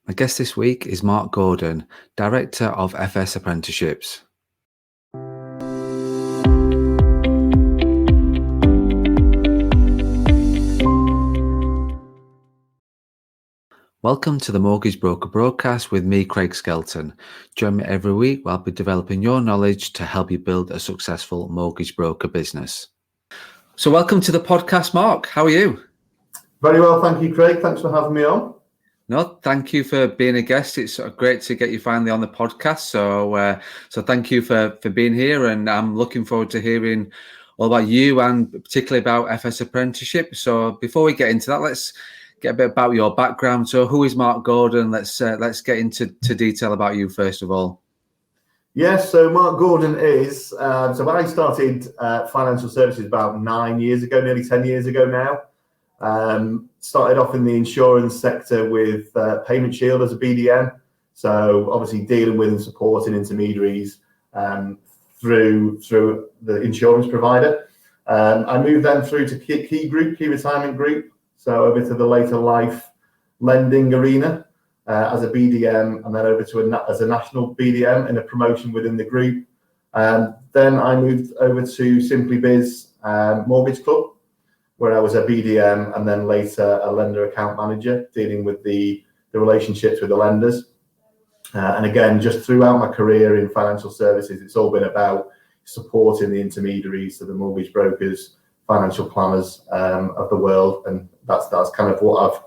My guest this week is Marc Gordon, Director of FS Apprenticeships. Welcome to the Mortgage Broker Broadcast with me, Craig Skelton. Join me every week where I'll be developing your knowledge to help you build a successful mortgage broker business. So welcome to the podcast, Marc. How are you? Very well, thank you, Craig. Thanks for having me on. No, thank you for being a guest. It's great to get you finally on the podcast. So thank you for being here, and I'm looking forward to hearing all about you and particularly about FS Apprenticeship. So before we get into that, let's get a bit about your background. So who is Marc Gordon? Let's get into detail about you first of all. Yes, so Marc Gordon is, so I started financial services about 9 years ago, nearly 10 years ago now. Started off in the insurance sector with Payment Shield as a BDM. So obviously dealing with and supporting intermediaries through the insurance provider. I moved then through to Key Retirement Group. So over to the later life lending arena as a BDM, and then over to as a national BDM in a promotion within the group. Then I moved over to Simply Biz Mortgage Club, where I was a BDM and then later a lender account manager, dealing with the relationships with the lenders. And again, just throughout my career in financial services, it's all been about supporting the intermediaries, so the mortgage brokers, financial planners of the world, and that's kind of what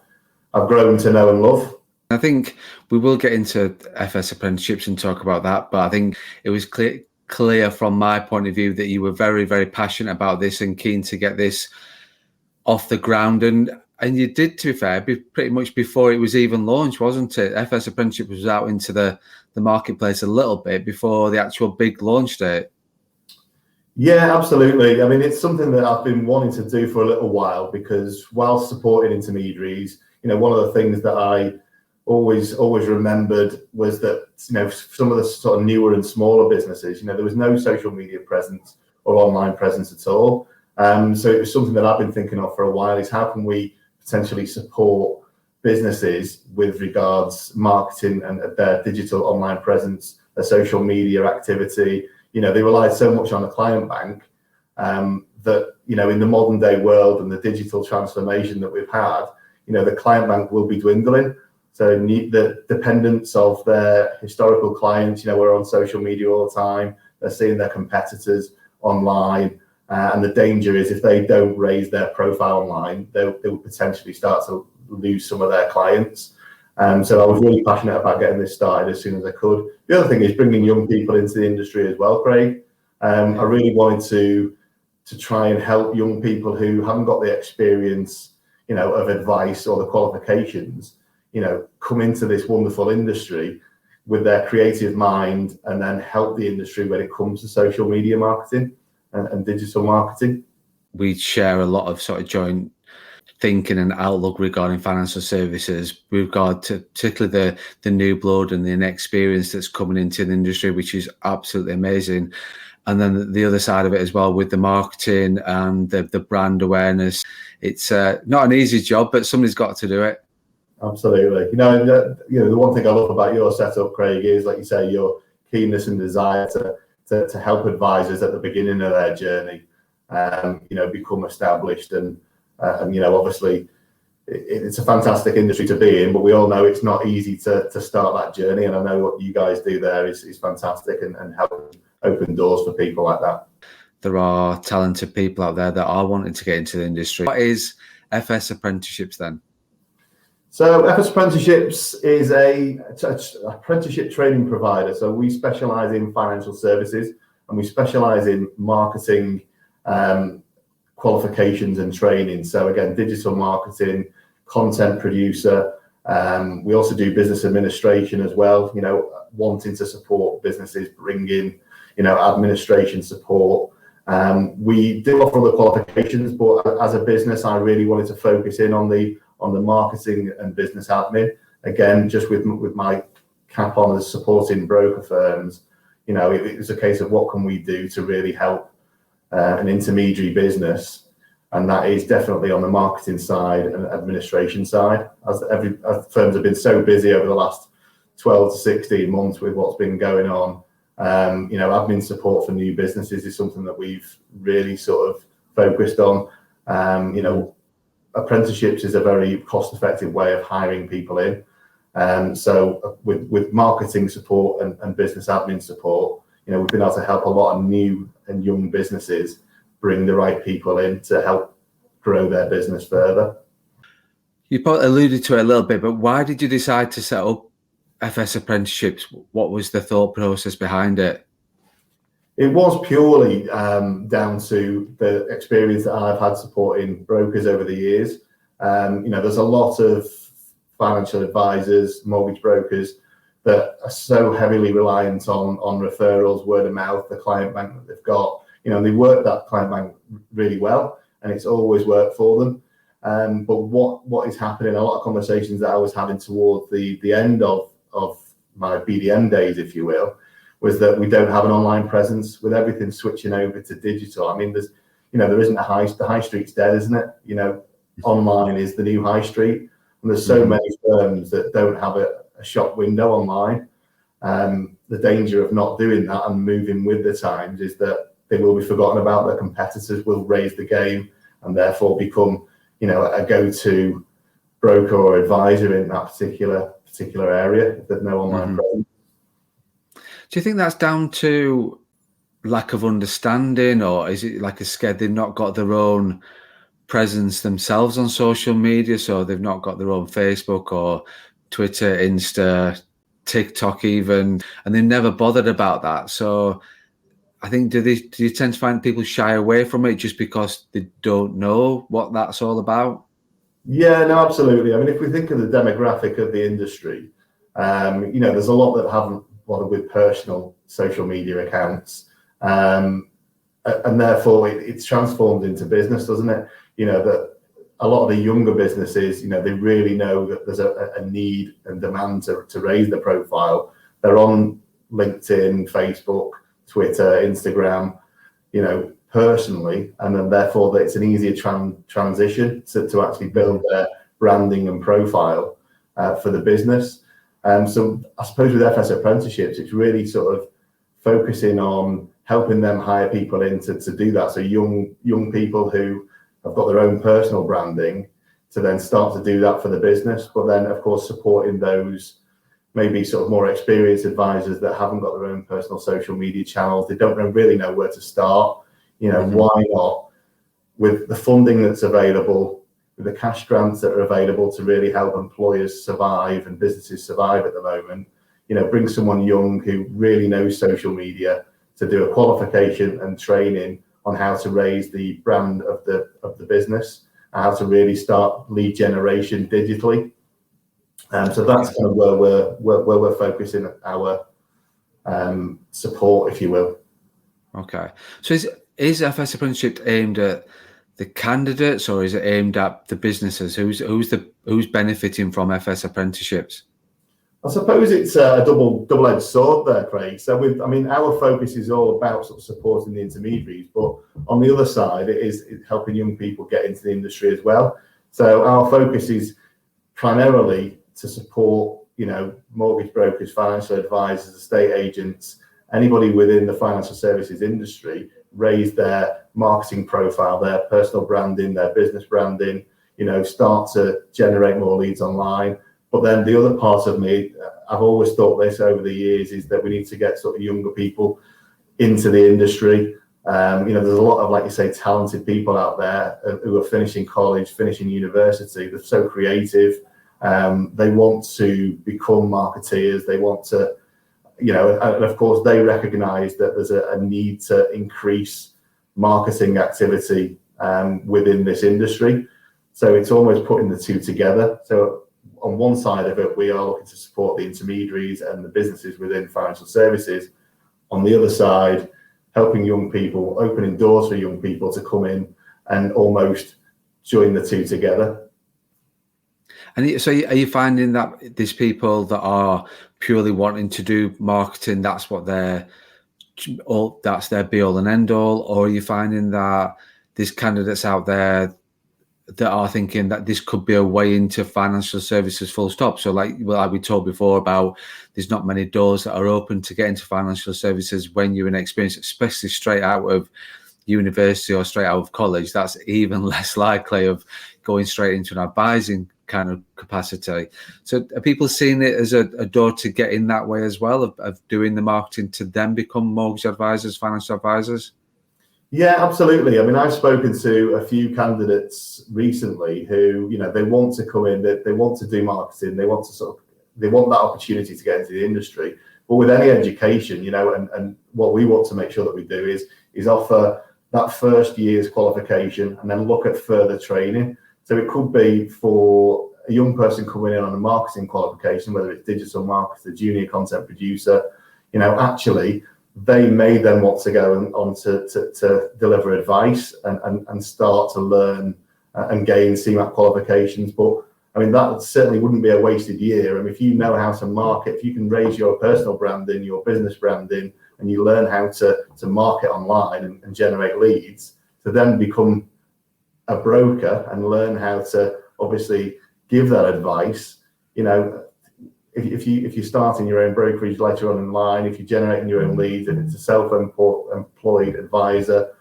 I've grown to know and love. I think we will get into FS Apprenticeships and talk about that, but I think it was clear from my point of view that you were very, very passionate about this and keen to get this off the ground, and you did, to be fair, pretty much before it was even launched, wasn't it? FS Apprenticeship was out into the marketplace a little bit before the actual big launch date. Yeah, absolutely. I mean, it's something that I've been wanting to do for a little while, because while supporting intermediaries, one of the things that I always remembered was that, some of the sort of newer and smaller businesses, there was no social media presence or online presence at all. So it was something that I've been thinking of for a while, is how can we potentially support businesses with regards marketing and their digital online presence, their social media activity. They relied so much on the client bank that, in the modern day world and the digital transformation that we've had, the client bank will be dwindling. So the dependence of their historical clients, we're on social media all the time, they're seeing their competitors online. And the danger is, if they don't raise their profile online, they'll potentially start to lose some of their clients. So I was really passionate about getting this started as soon as I could. The other thing is bringing young people into the industry as well, Craig. I really wanted to try and help young people who haven't got the experience, of advice or the qualifications, come into this wonderful industry with their creative mind, and then help the industry when it comes to social media marketing and digital marketing. We share a lot of sort of joint thinking and outlook regarding financial services, with regard to particularly the new blood and the inexperience that's coming into the industry, which is absolutely amazing. And then the other side of it as well, with the marketing and the brand awareness. It's not an easy job, but somebody's got to do it. Absolutely. The one thing I love about your setup, Craig, is, like you say, your keenness and desire to help advisors at the beginning of their journey, become established. And obviously it's a fantastic industry to be in, but we all know it's not easy to start that journey. And I know what you guys do there is fantastic, and help open doors for people like that. There are talented people out there that are wanting to get into the industry. What is FS Apprenticeships then? So FS Apprenticeships is a apprenticeship training provider. So we specialize in financial services, and we specialize in marketing qualifications and training. So again, digital marketing, content producer. We also do business administration as well, wanting to support businesses, bring in, administration support. We do offer other qualifications, but as a business, I really wanted to focus in on the marketing and business admin. Again, just with my cap on as supporting broker firms, it was a case of what can we do to really help an intermediary business and that is definitely on the marketing side and administration side, as firms have been so busy over the last 12 to 16 months with what's been going on. Admin support for new businesses is something that we've really sort of focused on. Apprenticeships is a very cost-effective way of hiring people in. So with marketing support and business admin support, we've been able to help a lot of new and young businesses bring the right people in to help grow their business further. You probably alluded to it a little bit, but why did you decide to set up FS Apprenticeships? What was the thought process behind it? It was purely down to the experience that I've had supporting brokers over the years. There's a lot of financial advisors, mortgage brokers that are so heavily reliant on referrals, word of mouth, the client bank that they've got. They work that client bank really well, and it's always worked for them. But what is happening, a lot of conversations that I was having towards the end of my BDM days, if you will, was that we don't have an online presence with everything switching over to digital. I mean, there isn't the high street's dead, isn't it? Online is the new high street, and there's so many firms that don't have a shop window online. The danger of not doing that and moving with the times is that they will be forgotten about. Their competitors will raise the game and therefore become, a go-to broker or advisor in that particular area if there's no online presence. Do you think that's down to lack of understanding, or is it like a scare they've not got their own presence themselves on social media, so they've not got their own Facebook or Twitter, Insta, TikTok even, and they've never bothered about that? So I think, do you tend to find people shy away from it just because they don't know what that's all about? Yeah, no, absolutely. I mean, if we think of the demographic of the industry, there's a lot that haven't bothered with personal social media accounts, and therefore it's transformed into business, doesn't it? That a lot of the younger businesses, they really know that there's a need and demand to raise their profile. They're on LinkedIn, Facebook, Twitter, Instagram, personally, and then therefore that it's an easier transition to actually build their branding and profile for the business. So I suppose with FS Apprenticeships, it's really sort of focusing on helping them hire people in to do that. So young people who have got their own personal branding to then start to do that for the business, but then of course supporting those maybe sort of more experienced advisors that haven't got their own personal social media channels. They don't really know where to start. Why not, with the funding that's available, with the cash grants that are available to really help employers survive and businesses survive at the moment, bring someone young who really knows social media to do a qualification and training on how to raise the brand of the business and how to really start lead generation digitally. So that's kind of where we're focusing our support, if you will. Okay. So is FS Apprenticeship aimed at the candidates, or is it aimed at the businesses? Who's benefiting from FS Apprenticeships? I suppose it's a double-edged sword there, Craig. So our focus is all about sort of supporting the intermediaries, but on the other side, it is helping young people get into the industry as well. So our focus is primarily to support, mortgage brokers, financial advisors, estate agents, anybody within the financial services industry, raise their marketing profile, their personal branding, their business branding, start to generate more leads online. But then the other part of me, I've always thought this over the years, is that we need to get sort of younger people into the industry. There's a lot of, like you say, talented people out there who are finishing college, finishing university. They're so creative. They want to become marketeers. They want to, and of course they recognize that there's a need to increase marketing activity within this industry. So it's almost putting the two together. So on one side of it, we are looking to support the intermediaries and the businesses within financial services. On the other side, helping young people, opening doors for young people to come in and almost join the two together. And so are you finding that these people that are purely wanting to do marketing, that's their be all and end all, or are you finding that there's candidates out there that are thinking that this could be a way into financial services full stop. So like we talked before about, there's not many doors that are open to get into financial services when you're inexperienced, especially straight out of university or straight out of college. That's even less likely of going straight into an advising kind of capacity. So are people seeing it as a door to get in that way as well, of doing the marketing to then become mortgage advisors, financial advisors? Yeah, absolutely. I mean, I've spoken to a few candidates recently who, they want to come in, they want to do marketing, they want that opportunity to get into the industry. But with any education, and what we want to make sure that we do is offer that first year's qualification and then look at further training. So it could be for a young person coming in on a marketing qualification, whether it's digital marketer, junior content producer, actually they may then want to go on to deliver advice and start to learn and gain CMAP qualifications. But I mean, that certainly wouldn't be a wasted year. I mean, if you know how to market, if you can raise your personal branding, your business branding, and you learn how to market online and generate leads, to then become a broker and learn how to obviously give that advice, if you're starting your own brokerage later on in line, if you're generating your own leads, and it's a self-employed advisor,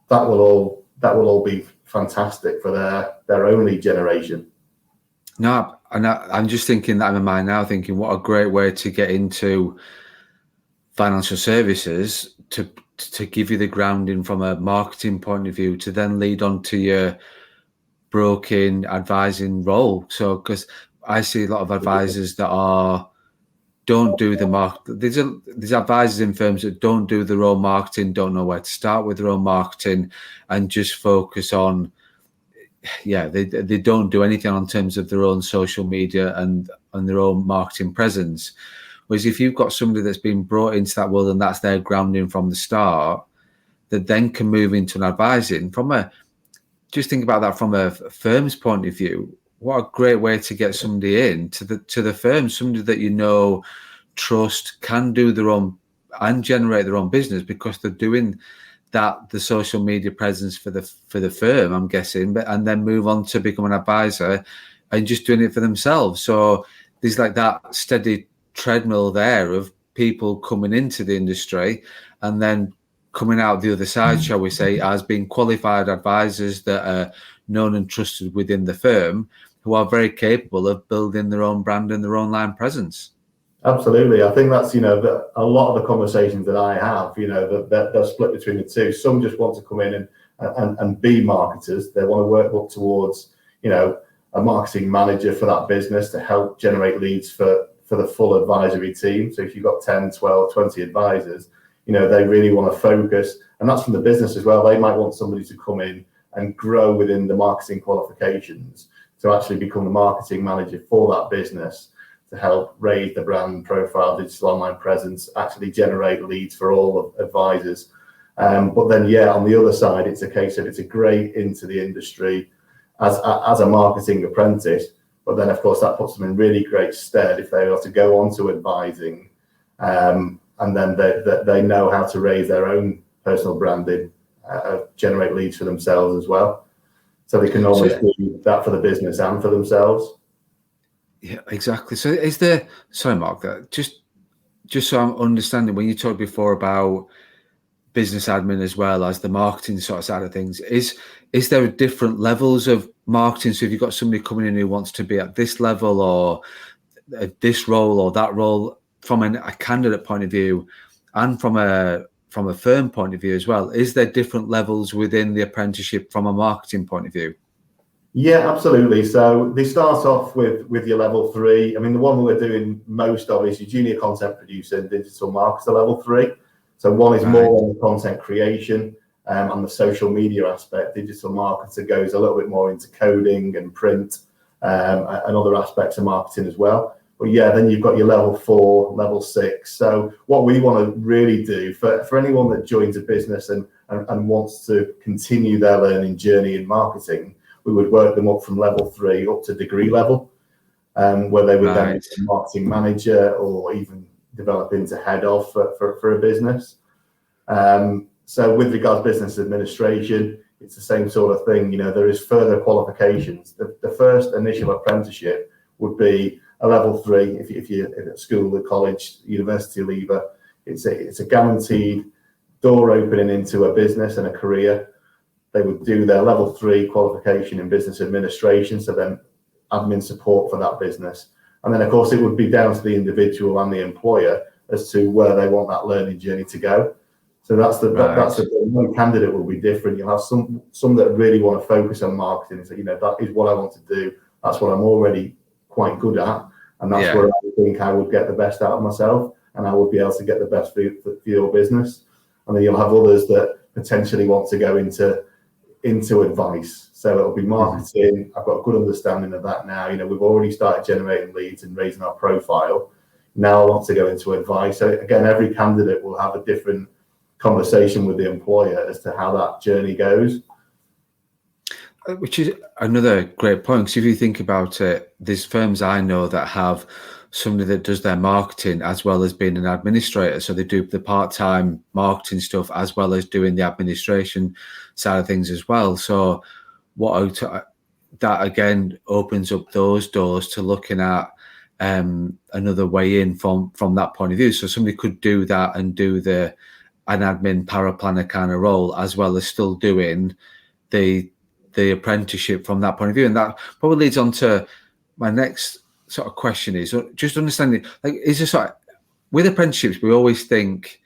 that will all be fantastic for their own lead generation. No, and I'm just thinking that in my mind now, thinking what a great way to get into financial services, to give you the grounding from a marketing point of view, to then lead on to your broking, advising role. So, because I see a lot of advisors that don't do the market. There's advisors in firms that don't do their own marketing, don't know where to start with their own marketing, and just focus on, they don't do anything on terms of their own social media and their own marketing presence. Whereas if you've got somebody that's been brought into that world and that's their grounding from the start, that then can move into an advising just think about that from a firm's point of view. What a great way to get somebody in to the firm, somebody that trust, can do their own and generate their own business, because they're doing the social media presence for the firm, I'm guessing, and then move on to become an advisor and just doing it for themselves. So there's like that steady treadmill there of people coming into the industry and then coming out the other side, shall we say, as being qualified advisors that are known and trusted within the firm, who are very capable of building their own brand and their own line presence. Absolutely. I think that's, a lot of the conversations that I have, they're split between the two. Some just want to come in and be marketers. They want to work up towards, a marketing manager for that business to help generate leads for the full advisory team. So if you've got 10, 12, 20 advisors, they really want to focus, and that's from the business as well. They might want somebody to come in and grow within the marketing qualifications to actually become the marketing manager for that business, to help raise the brand profile, digital online presence, actually generate leads for all advisors. But then, on the other side, it's a case of it's a great into the industry as a marketing apprentice. But then, of course, that puts them in really great stead if they are to go on to advising, and then they know how to raise their own personal branding, generate leads for themselves as well. So they can almost do that for the business and for themselves. Yeah, exactly. So is there, sorry, Mark, that just so I'm understanding, when you talked before about business admin as well as the marketing sort of side of things, is there different levels of marketing? So if you've got somebody coming in who wants to be at this level or this role or that role, from a candidate point of view and from a firm point of view as well, is there different levels within the apprenticeship from a marketing point of view? Yeah, absolutely. So they start off with your level 3. I mean, the one we're doing most of is your junior content producer and digital marketer level 3. So one is more on the content creation and the social media aspect. Digital marketer goes a little bit more into coding and print and other aspects of marketing as well. But then you've got your level 4, level 6. So what we want to really do for anyone that joins a business and wants to continue their learning journey in marketing, we would work them up from level 3 up to degree level, where they would then be a marketing manager or even develop into head of for a business. So with regards to business administration, it's the same sort of thing. There is further qualifications. The first initial apprenticeship would be a level 3 if you're at school, the college, university leaver. It's a guaranteed door opening into a business and a career. They would do their level 3 qualification in business administration, so then admin support for that business. And then, of course, it would be down to the individual and the employer as to where they want that learning journey to go. So that's one candidate will be different. You'll have some that really want to focus on marketing and say, that is what I want to do. That's what I'm already quite good at, and that's where I think I would get the best out of myself, and I would be able to get the best for your business. And then you'll have others that potentially want to go into advice. So it'll be marketing. I've got a good understanding of that now. We've already started generating leads and raising our profile. Now I want to go into advice. So again, every candidate will have a different conversation with the employer as to how that journey goes. Which is another great point, because if you think about it, there's firms I know that have somebody that does their marketing as well as being an administrator. So they do the part-time marketing stuff as well as doing the administration side of things as well. So that again opens up those doors to looking at another way in from that point of view. So somebody could do that and do an admin paraplanner kind of role as well as still doing the apprenticeship from that point of view. And that probably leads on to my next sort of question, is just understanding, like, is this sort of, with apprenticeships, we always think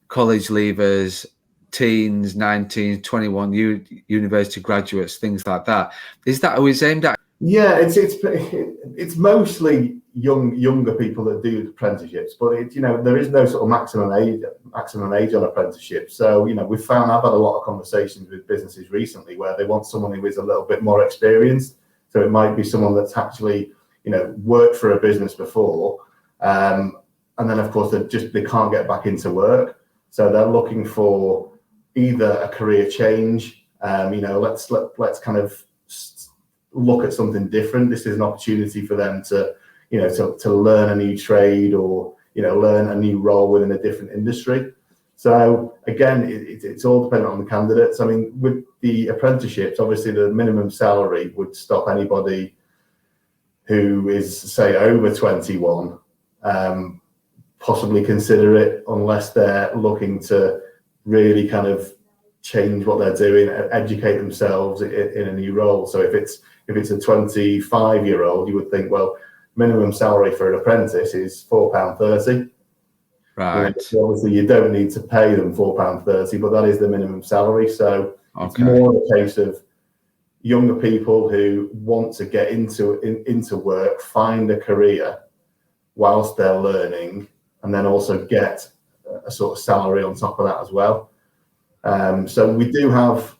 college leavers, teens, 19, 21, university graduates, things like that. Is that who it's aimed at? Yeah, it's mostly younger people that do apprenticeships, but there is no sort of maximum age on apprenticeships. So I've had a lot of conversations with businesses recently where they want someone who is a little bit more experienced. So it might be someone that's actually worked for a business before, and then of course they can't get back into work, so they're looking for either a career change. Let's kind of look at something different. This is an opportunity for them to learn a new trade or learn a new role within a different industry. So again, it's all dependent on the candidates. I mean, with the apprenticeships, obviously the minimum salary would stop anybody who is, say, over 21 possibly consider it, unless they're looking to really kind of change what they're doing and educate themselves in a new role. So if it's a 25-year-old, you would think, well, minimum salary for an apprentice is £4.30. Right. Obviously, you don't need to pay them £4.30, but that is the minimum salary. So It's more a case of younger people who want to get into work, find a career whilst they're learning, and then also get a sort of salary on top of that as well. So we do have,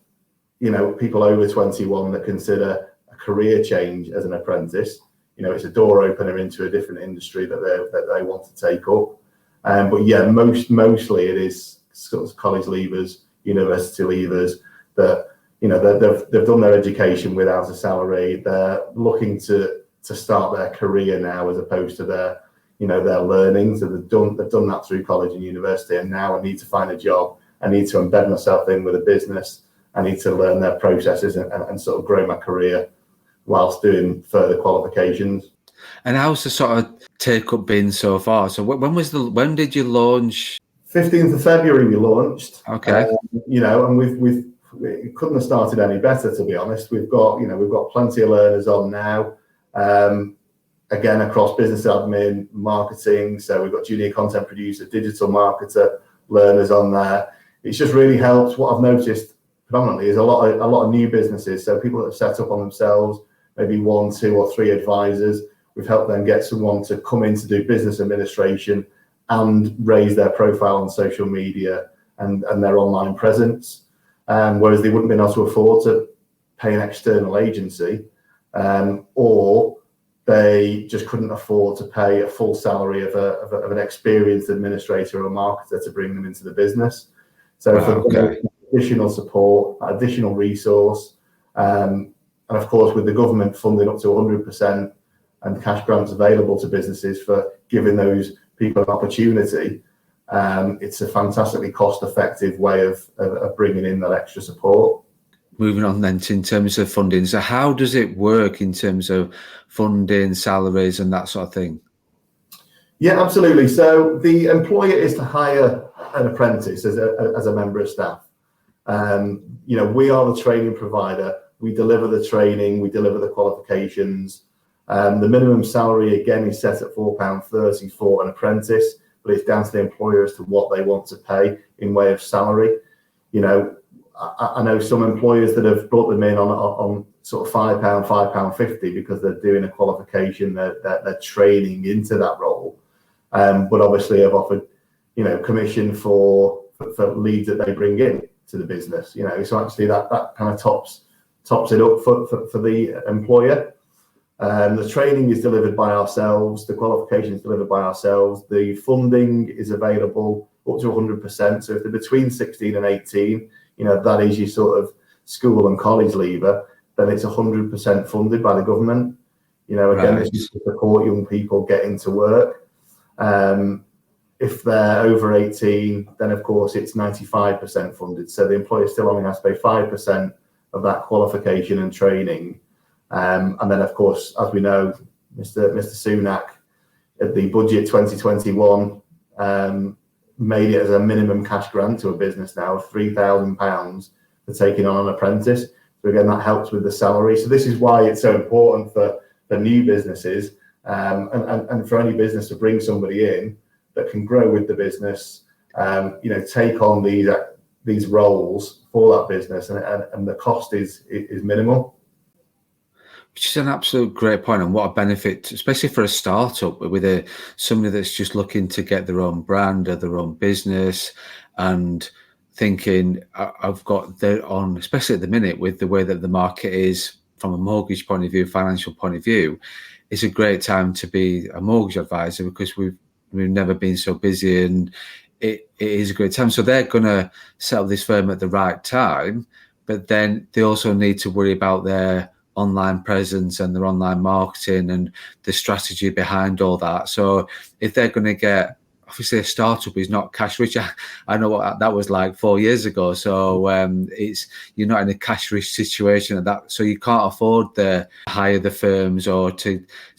people over 21 that consider a career change as an apprentice. It's a door opener into a different industry that they want to take up. But yeah, mostly it is sort of college leavers, university leavers that they've done their education without a salary. They're looking to start their career now, as opposed to their learning. So they've done that through college and university, and now I need to find a job. I need to embed myself in with a business. I need to learn their processes and sort of grow my career whilst doing further qualifications. And how's the sort of take-up been so far? So when did you launch? 15th of February we launched. Okay. And we couldn't have started any better, to be honest. We've got plenty of learners on now. Again, across business admin, marketing. So we've got junior content producer, digital marketer learners on there. It's just really helped. What I've noticed predominantly is a lot of new businesses. So people that have set up on themselves, maybe 1, 2, or 3 advisors. We've helped them get someone to come in to do business administration and raise their profile on social media and their online presence. Whereas they wouldn't have been able to afford to pay an external agency, or they just couldn't afford to pay a full salary of an experienced administrator or marketer to bring them into the business. So for additional support, additional resource, and of course with the government funding up to 100% and cash grants available to businesses for giving those people an opportunity, it's a fantastically cost-effective way of bringing in that extra support. moving on then in terms of funding. So how does it work in terms of funding, salaries and that sort of thing? Yeah, absolutely. So the employer is to hire an apprentice as a member of staff. We are the training provider. We deliver the training, we deliver the qualifications. The minimum salary, again, is set at £4.30 for an apprentice, but it's down to the employer as to what they want to pay in way of salary. I know some employers that have brought them in on sort of £5, £5.50 because they're doing a qualification, they're training into that role. But obviously have offered, commission for leads that they bring in to the business. So actually that kind of tops it up for the employer. The training is delivered by ourselves. The qualification is delivered by ourselves. The funding is available up to 100%. So if they're between 16 and 18, that is your sort of school and college leaver, then it's 100% funded by the government. Again, this is to support young people get into work. If they're over 18, then of course it's 95% funded. So the employer still only has to pay 5% of that qualification and training. And then of course, as we know, Mr. Sunak at the budget 2021 made it as a minimum cash grant to a business now of £3,000 for taking on an apprentice. So again, that helps with the salary. So this is why it's so important for new businesses and for any business to bring somebody in that can grow with the business, take on these roles for that business, and the cost is minimal. Which is an absolute great point, and what a benefit, especially for a startup with somebody that's just looking to get their own brand or their own business and thinking, I've got their own, especially at the minute with the way that the market is from a mortgage point of view, financial point of view. It's a great time to be a mortgage advisor because we've never been so busy, and it is a great time. So they're going to set up this firm at the right time, but then they also need to worry about their online presence and their online marketing and the strategy behind all that. So if they're going to get, obviously a startup is not cash rich. I know what that was like 4 years ago. So you're not in a cash rich situation at that. So you can't afford to hire the firms so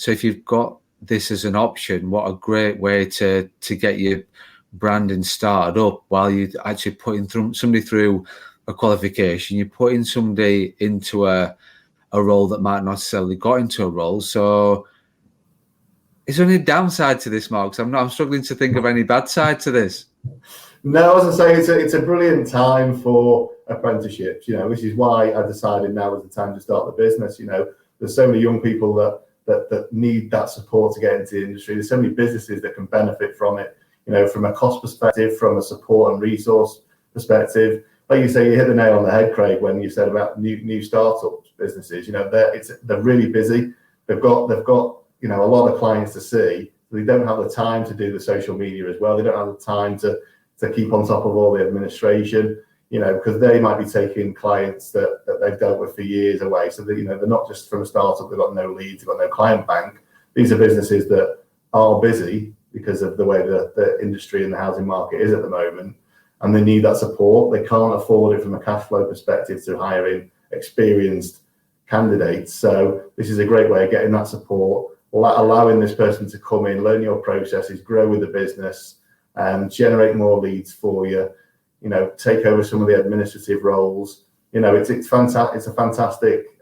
if you've got this as an option, what a great way to get your branding started up while you're actually putting somebody through a qualification. You're putting somebody into a role that might not necessarily got into a role. So is there any downside to this, Mark? I'm struggling to think of any bad side to this. No, as I say, it's a brilliant time for apprenticeships, which is why I decided now was the time to start the business. There's so many young people that need that support to get into the industry. There's so many businesses that can benefit from it, from a cost perspective, from a support and resource perspective. Like you say, you hit the nail on the head, Craig, when you said about new startups businesses. They're really busy. They've got a lot of clients to see. They don't have the time to do the social media as well. They don't have the time to keep on top of all the administration. Because they might be taking clients that they've dealt with for years away. So that, they're not just from a startup. They've got no leads. They've got no client bank. These are businesses that are busy because of the way the industry and the housing market is at the moment. And they need that support. They can't afford it from a cash flow perspective to hiring experienced candidates. So this is a great way of getting that support, allowing this person to come in, learn your processes, grow with the business, and generate more leads for you. Take over some of the administrative roles. It's fantastic. It's a fantastic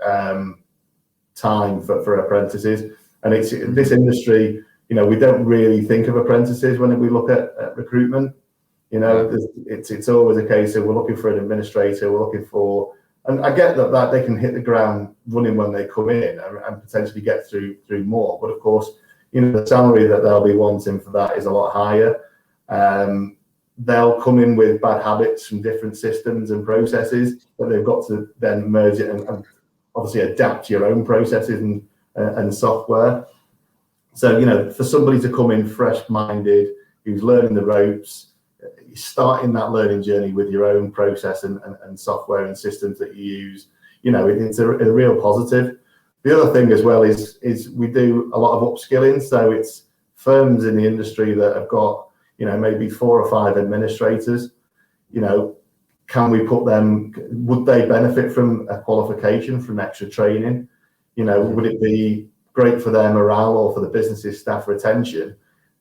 time for apprentices, and it's this industry. We don't really think of apprentices when we look at recruitment. It's always a case of we're looking for an administrator, we're looking for, and I get that they can hit the ground running when they come in and potentially get through more. But of course, the salary that they'll be wanting for that is a lot higher. They'll come in with bad habits from different systems and processes that they've got to then merge it and obviously adapt your own processes and software. So, for somebody to come in fresh-minded, who's learning the ropes, starting that learning journey with your own process and software and systems that you use, it's a real positive. The other thing as well is we do a lot of upskilling. So it's firms in the industry that have got, maybe 4 or 5 administrators, can we put them, would they benefit from a qualification, from extra training? You know, would it be great for their morale or for the business's staff retention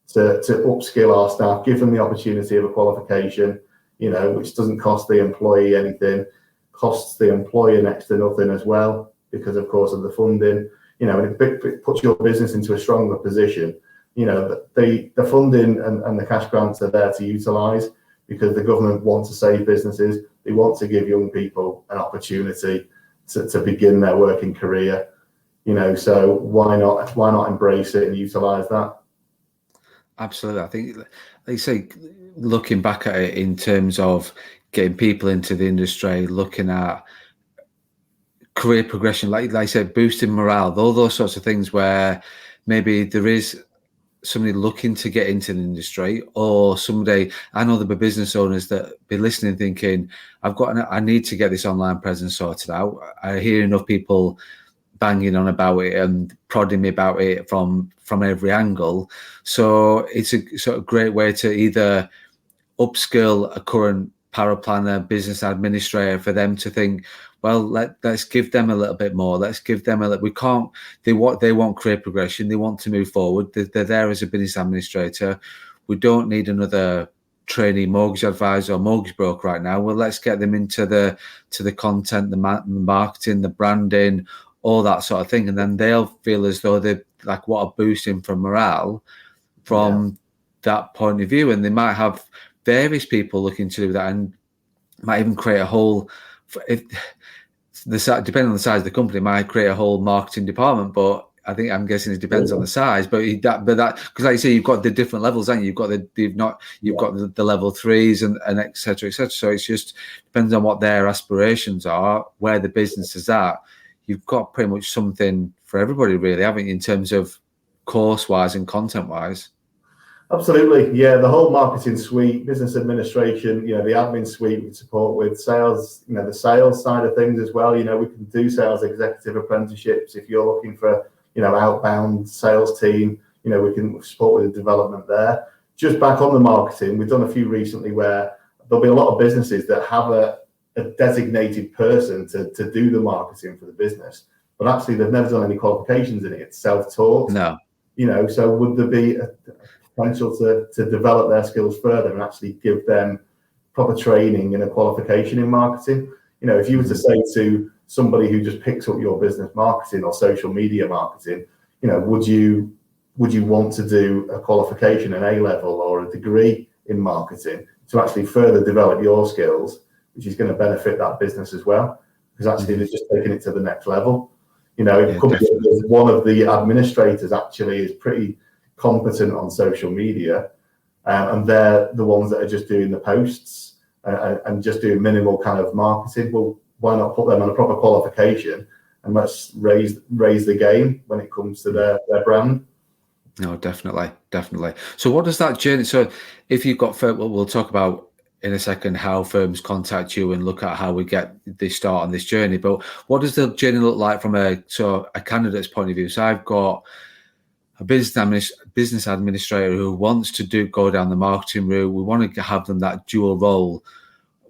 to upskill our staff, give them the opportunity of a qualification, you know, which doesn't cost the employee anything, costs the employer next to nothing as well, because of course of the funding, you know, and it puts your business into a stronger position. You know, the funding and the cash grants are there to utilise, because the government wants to save businesses. They want to give young people an opportunity to begin their working career. You know, so why not embrace it and utilise that? Absolutely. I think, like you say, looking back at it in terms of getting people into the industry, looking at career progression, like I said, boosting morale, all those sorts of things where maybe there is somebody looking to get into the industry, or somebody, I know there'll be business owners that be listening thinking, I need to get this online presence sorted out. I hear enough people banging on about it and prodding me about it from every angle. So it's a sort of great way to either upskill a current paraplanner, business administrator, for them to think, well, let's give them a little bit more. Let's give them they want career progression. They want to move forward. They're there as a business administrator. We don't need another trainee mortgage advisor or mortgage broker right now. Well, let's get them into the content, the marketing, the branding, all that sort of thing. And then they'll feel as though they're like, what a boosting from morale from that point of view. And they might have various people looking to do that, and might even create a whole, depending on the size of the company, might create a whole marketing department. But I'm guessing it depends on the size. But because like you say, you've got the different levels, haven't you? You've got the level 3s and et cetera, et cetera. So it's just depends on what their aspirations are, where the business is at. You've got pretty much something for everybody, really, haven't you, in terms of course-wise and content-wise? Absolutely, yeah. The whole marketing suite, business administration, you know, the admin suite we support with sales, you know, the sales side of things as well. You know, we can do sales executive apprenticeships if you're looking for, you know, outbound sales team. You know, we can support with the development there. Just back on the marketing, we've done a few recently where there'll be a lot of businesses that have a designated person to do the marketing for the business, but actually they've never done any qualifications in it. It's self-taught. No. You know, so would there be a potential to develop their skills further and actually give them proper training and a qualification in marketing? You know, if you were to say to somebody who just picks up your business marketing or social media marketing, you know, would you want to do a qualification, an A-level or a degree in marketing to actually further develop your skills, which is going to benefit that business as well, because actually they're just taking it to the next level. You know, it could be that one of the administrators actually is pretty competent on social media, and they're the ones that are just doing the posts and just doing minimal kind of marketing. Well, why not put them on a proper qualification and let's raise the game when it comes to their brand? No, definitely. So what does that journey, so if you've got, we'll talk about in a second how firms contact you and look at how we get this start on this journey, but what does the journey look like from a candidate's point of view? So I've got a business administrator who wants to go down the marketing route. We want to have them that dual role.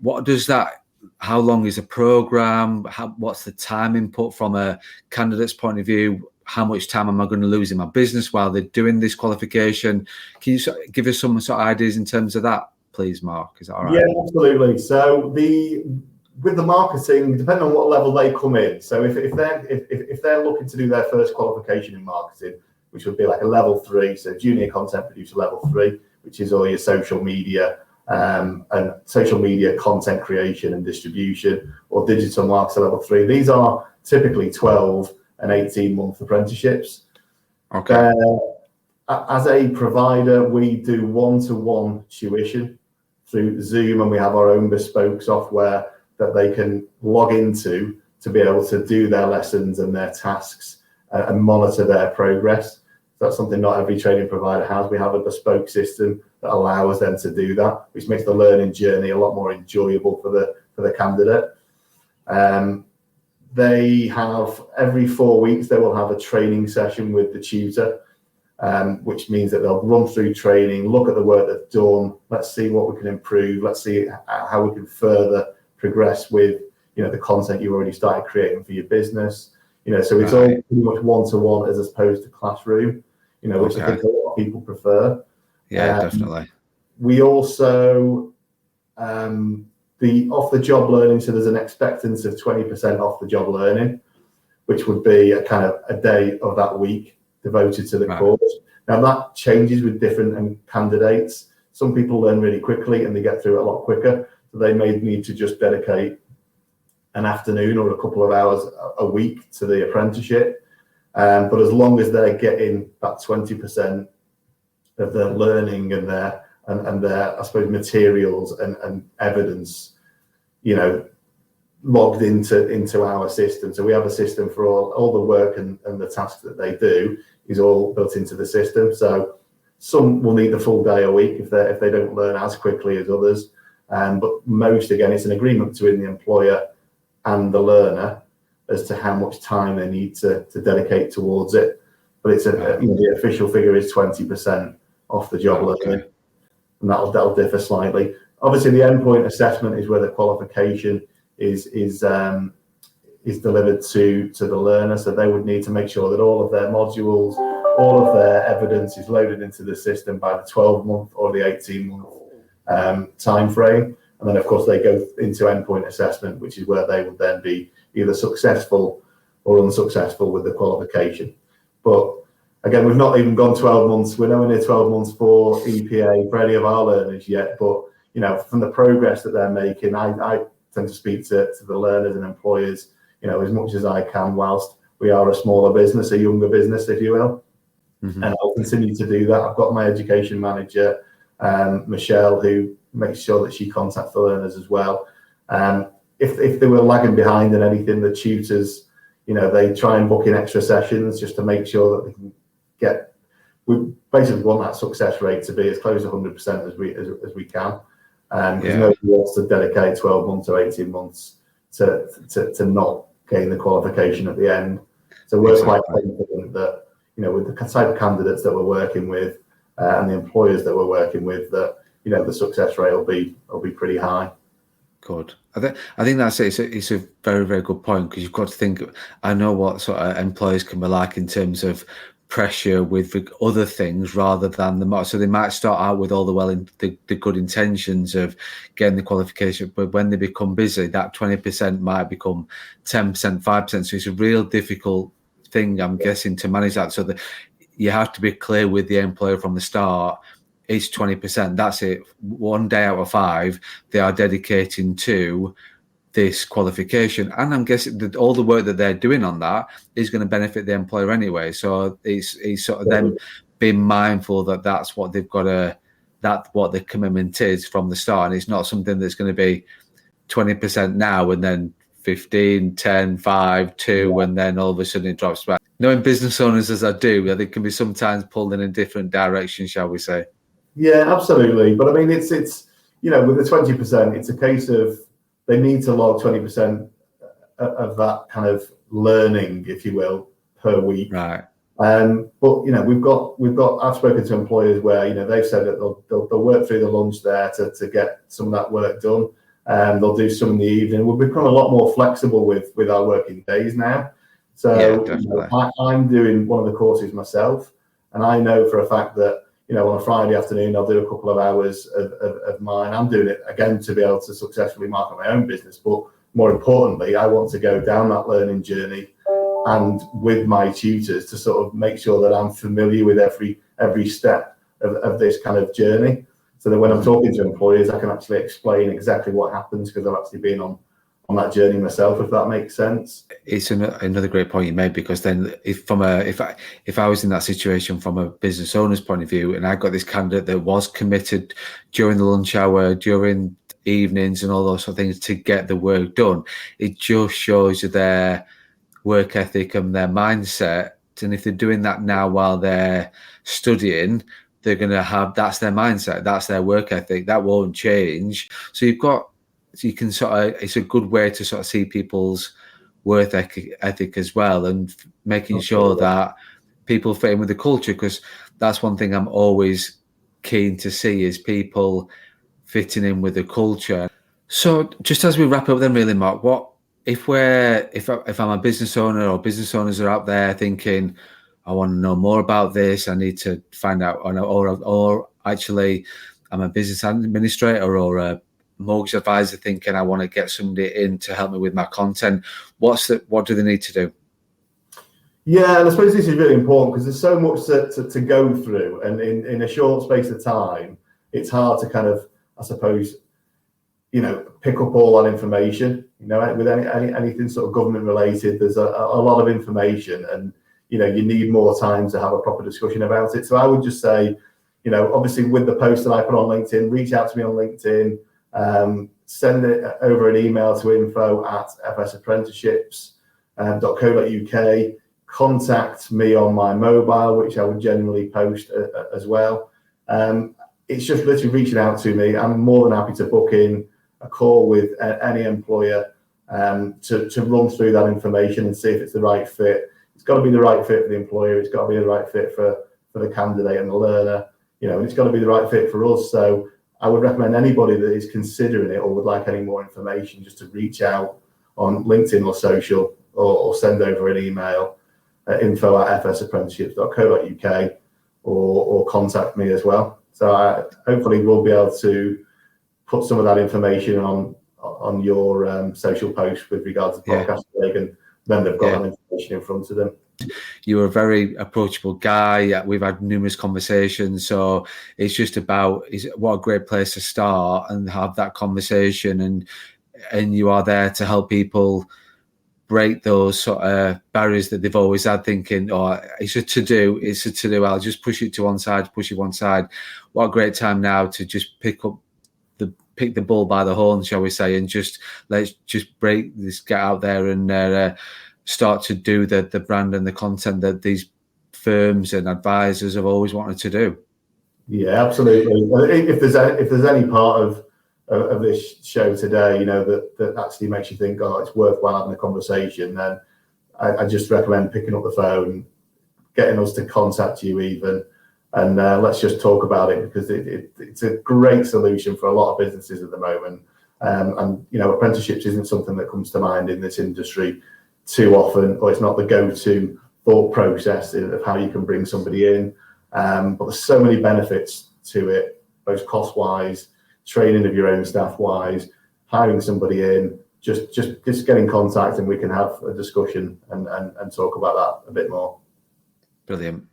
What does that, how long is a program? What's the time input from a candidate's point of view? How much time am I going to lose in my business while they're doing this qualification? Can you give us some sort of ideas in terms of that, please, Mark? Is that all right? Yeah, absolutely. So with the marketing, depending on what level they come in. So if they're looking to do their first qualification in marketing, which would be like a level 3, so junior content producer level 3, which is all your social media and social media content creation and distribution, or digital marketer level 3. These are typically 12 and 18-month apprenticeships. Okay. As a provider, we do one-to-one tuition through Zoom, and we have our own bespoke software that they can log into to be able to do their lessons and their tasks and monitor their progress. So that's something not every training provider has. We have a bespoke system that allows them to do that, which makes the learning journey a lot more enjoyable for the candidate. They have, every 4 weeks, they will have a training session with the tutor, which means that they'll run through training, look at the work they've done. Let's see what we can improve. Let's see how we can further progress with, the content you've already started creating for your business. So it's Right. all pretty much one-to-one as opposed to classroom, which I think a lot of people prefer. Yeah, definitely. We also, the off-the-job learning, so there's an expectancy of 20% off-the-job learning, which would be a kind of a day of that week devoted to the course. Now that changes with different candidates. Some people learn really quickly and they get through it a lot quicker. So they may need to just dedicate an afternoon or a couple of hours a week to the apprenticeship. But as long as they're getting that 20% of their learning and their, I suppose, materials and evidence, logged into our system. So we have a system for all the work and the tasks that they do is all built into the system. So some will need the full day a week if they don't learn as quickly as others. But most, again, it's an agreement between the employer and the learner as to how much time they need to dedicate towards it. But it's the official figure is 20% off the job learning, and that'll differ slightly. Obviously, the endpoint assessment is where the qualification is delivered to the learner. So they would need to make sure that all of their modules, all of their evidence is loaded into the system by the 12-month or the 18-month time frame. And then, of course, they go into endpoint assessment, which is where they would then be either successful or unsuccessful with the qualification. But again, we've not even gone 12 months. We're nowhere near 12 months for EPA for any of our learners yet. But, from the progress that they're making, I tend to speak to the learners and employers, as much as I can, whilst we are a smaller business, a younger business, if you will. Mm-hmm. And I'll continue to do that. I've got my education manager, Michelle, who makes sure that she contacts the learners as well. If they were lagging behind in anything, the tutors, they try and book in extra sessions just to make sure that they can get. We basically want that success rate to be as close to 100% as we can. Because nobody wants to dedicate 12 months or 18 months to not gain the qualification at the end. So we're quite confident that, with the type of candidates that we're working with and the employers that we're working with, that, the success rate will be pretty high. Good. I think that's it. It's a very, very good point, because you've got to think, I know what sort of employers can be like in terms of pressure with other things rather than so they might start out with all the good intentions of getting the qualification, but when they become busy, that 20% might become 10%, 5%. So it's a real difficult thing, I'm guessing, to manage that. So that you have to be clear with the employer from the start. It's 20%. That's it. 1 day out of 5, they are dedicating to this qualification, and I'm guessing that all the work that they're doing on that is going to benefit the employer anyway. So it's sort of them being mindful that that's what they've got that's what the commitment is from the start, and it's not something that's going to be 20% now and then 15, 10, 5, 2, and then all of a sudden it drops back. Knowing business owners as I do, I think can be sometimes pulled in a different direction, shall we say? Yeah, absolutely. But I mean, it's with the 20%, it's a case of they need to log 20% of that kind of learning, if you will, per week. Right. But we've got. I've spoken to employers where they've said that they'll work through the lunch there to get some of that work done. They'll do some in the evening. We've become a lot more flexible with our working days now. So I'm doing one of the courses myself, and I know for a fact that on a Friday afternoon, I'll do a couple of hours of mine. I'm doing it, again, to be able to successfully market my own business. But more importantly, I want to go down that learning journey and with my tutors to sort of make sure that I'm familiar with every step of this kind of journey. So that when I'm talking to employers, I can actually explain exactly what happens, because I've actually been on that journey myself, if that makes sense. It's another great point you made, because then if I was in that situation from a business owner's point of view, and I got this candidate that was committed during the lunch hour, during evenings and all those sort of things to get the work done, it just shows you their work ethic and their mindset. And if they're doing that now while they're studying, they're going to have, that's their mindset, that's their work ethic, that won't change. So you can sort of, it's a good way to sort of see people's work ethic as well, and making sure that people fit in with the culture, because that's one thing I'm always keen to see, is people fitting in with the culture. So just as we wrap up then really, Mark, what if I'm a business owner or business owners are out there thinking, I want to know more about this, I need to find out, or actually I'm a business administrator or a mortgage advisor thinking I want to get somebody in to help me with my content. What do they need to do? Yeah, and I suppose this is really important because there's so much to go through, and in a short space of time, it's hard to kind of, I suppose, pick up all that information. With anything sort of government related, there's a lot of information, and you need more time to have a proper discussion about it. So I would just say, obviously with the post that I put on LinkedIn, reach out to me on LinkedIn, send it over an email to info@fsapprenticeships.co.uk. Contact me on my mobile, which I would generally post as well. It's just literally reaching out to me. I'm more than happy to book in a call with any employer to run through that information and see if it's the right fit. It's got to be the right fit for the employer. It's got to be the right fit for the candidate and the learner. And it's got to be the right fit for us. So I would recommend anybody that is considering it or would like any more information just to reach out on LinkedIn or social or send over an email at info@fsapprenticeships.co.uk or contact me as well. So hopefully we'll be able to put some of that information on your social post with regards to podcast. Then they've got that information in front of them. You're a very approachable guy. We've had numerous conversations, so it's just about what a great place to start and have that conversation, and you are there to help people break those sort of barriers that they've always had, thinking, it's a to-do, I'll just push it one side. What a great time now to just pick the bull by the horn, shall we say, and let's break this, get out there and start to do the brand and the content that these firms and advisors have always wanted to do. Yeah, absolutely. If there's any part of this show today, that actually makes you think, it's worthwhile having a conversation, then I just recommend picking up the phone, getting us to contact you even, and let's just talk about it, because it's a great solution for a lot of businesses at the moment. And apprenticeships isn't something that comes to mind in this industry too often, or it's not the go-to thought process of how you can bring somebody in. But there's so many benefits to it, both cost-wise, training of your own staff-wise, hiring somebody in. Just get in contact and we can have a discussion and talk about that a bit more. Brilliant.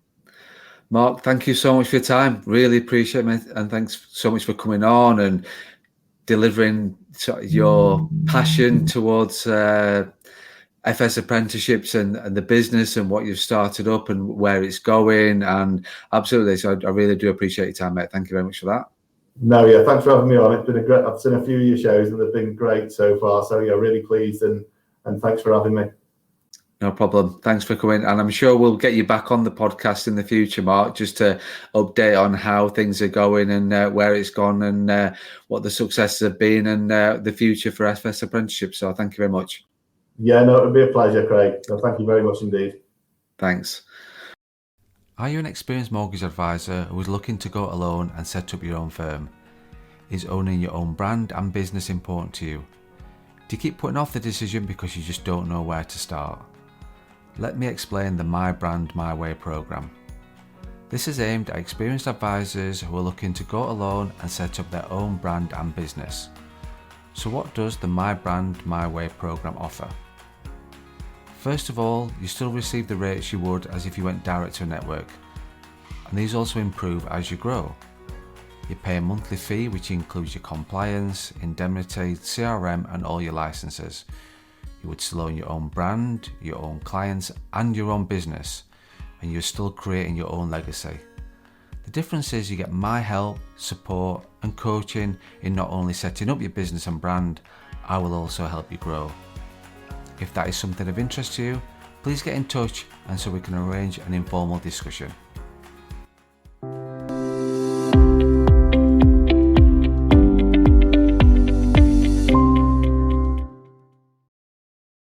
Mark, thank you so much for your time. Really appreciate it, and thanks so much for coming on and delivering your passion towards FS Apprenticeships and the business and what you've started up and where it's going. And absolutely, so I really do appreciate your time, mate. Thank you very much for that. No, yeah, thanks for having me on. It's been I've seen a few of your shows and they've been great so far. So yeah, really pleased and thanks for having me. No problem. Thanks for coming. And I'm sure we'll get you back on the podcast in the future, Mark, just to update on how things are going and where it's gone and what the successes have been and the future for FS Apprenticeships. So thank you very much. Yeah, no, it would be a pleasure, Craig. No, thank you very much indeed. Thanks. Are you an experienced mortgage advisor who is looking to go alone and set up your own firm? Is owning your own brand and business important to you? Do you keep putting off the decision because you just don't know where to start? Let me explain the My Brand, My Way program. This is aimed at experienced advisors who are looking to go alone and set up their own brand and business. So what does the My Brand, My Way program offer? First of all, you still receive the rates you would as if you went direct to a network, and these also improve as you grow. You pay a monthly fee which includes your compliance, indemnity, CRM and all your licenses. You would still own your own brand, your own clients and your own business, and you're still creating your own legacy. The difference is you get my help, support and coaching in not only setting up your business and brand, I will also help you grow. If that is something of interest to you, please get in touch and so we can arrange an informal discussion.